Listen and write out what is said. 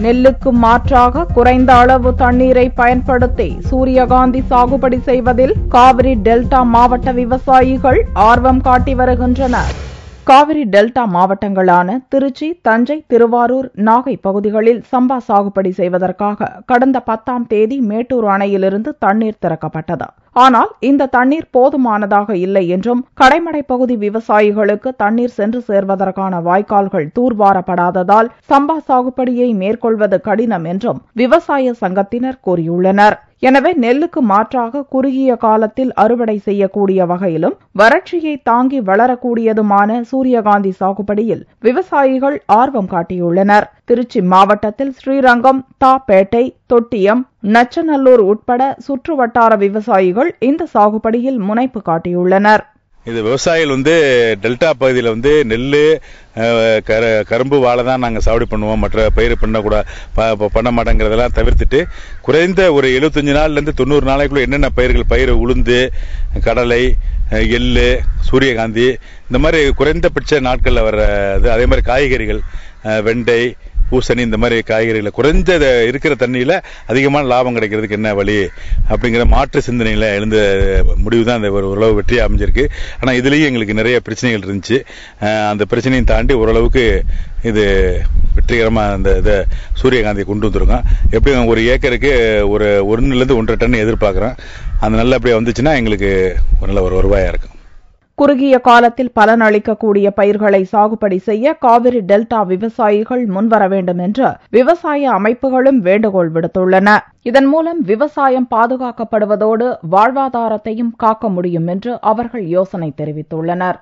நெல்லுக்கு மாற்றாக குறைந்த அளவு தண்ணீரை பயன்படுத்தி சூரியகாந்தி சாகுபடி செய்வதில் காவிரி டெல்டா மாவட்ட விவசாயிகள் ஆர்வம் காட்டி வருகின்றனர். காவிரி டெல்டா மாவட்டங்களான திருச்சி, தஞ்சை, திருவாரூர், நாகை பகுதிகளில் சம்பா சாகுபடி செய்வதற்காக கடந்த 10ஆம் தேதி மேட்டூர் அணையிலிருந்து தண்ணீர் திறக்கப்பட்டது. ஆனால் இந்த தண்ணீர் போதுமானதாக இல்லை என்றும், கடைமடை பகுதி விவசாயிகளுக்கு தண்ணீர் சென்று சேர்வதற்கான வாய்க்கால்கள் தூர்வாரப்படாததால் சம்பா சாகுபடியை மேற்கொள்வது கடினம் என்றும் விவசாய சங்கத்தினர் கூறியுள்ளனர். எனவே நெல்லுக்கு மாற்றாக குறுகிய காலத்தில் அறுவடை செய்யக்கூடிய வகையிலும் வறட்சியை தாங்கி வளரக்கூடியதுமான சூரியகாந்தி சாகுபடியில் விவசாயிகள் ஆர்வம் காட்டியுள்ளனர். திருச்சி மாவட்டத்தில் ஸ்ரீரங்கம், தாப்பேட்டை, தொட்டியம், நச்சநல்லூர் உட்பட சுற்றுவட்டார விவசாயிகள் இந்த சாகுபடியில் முனைப்பு காட்டியுள்ளனர். இது விவசாயிகள் டெல்டா பகுதியில் நெல், கரும்பு, வாழை தான் நாங்கள் சாகுபடி பண்ணுவோம். மற்ற பயிர் பண்ண மாட்டேங்கிறதெல்லாம் தவிர்த்துட்டு குறைந்த ஒரு 75 நாள்லேருந்து 90 நாளைக்குள்ள என்னென்ன பயிர் உளுந்து, கடலை, எள்ளு, சூரியகாந்தி இந்த மாதிரி குறைந்தபட்ச நாட்களில் வர்றது. அதே மாதிரி காய்கறிகள், வெண்டை, பூசணி இந்த மாதிரி காய்கறிகளை குறைஞ்ச இருக்கிற தண்ணியில அதிகமான லாபம் கிடைக்கிறதுக்கு என்ன வழி அப்படிங்கிற மாற்று சிந்தனையில எழுந்த முடிவு தான் இந்த ஓரளவு வெற்றியா அமைஞ்சிருக்கு. ஆனா இதுலயும் எங்களுக்கு நிறைய பிரச்சனைகள் இருந்துச்சு. அந்த பிரச்சனையும் தாண்டி ஓரளவுக்கு இது வெற்றிகரமா இந்த சூரியகாந்தியை கொண்டு வந்திருக்கோம். எப்படியும் ஒரு ஏக்கருக்கு ஒரு 1 to 1.5 டன் எதிர்பார்க்கிறோம். அந்த நல்லபடியா வந்துச்சுன்னா எங்களுக்கு நல்ல ஒரு வருவாயா இருக்கும். குறுகிய காலத்தில் பலன் அளிக்கக்கூடிய பயிர்களை சாகுபடி செய்ய காவிரி டெல்டா விவசாயிகள் முன்வர வேண்டும் என்று விவசாய அமைப்புகளும் வேண்டுகோள் விடுத்துள்ளன. இதன் மூலம் விவசாயம் பாதுகாக்கப்படுவதோடு வாழ்வாதாரத்தையும் காக்க முடியும் என்று அவர்கள் யோசனை தெரிவித்துள்ளனர்.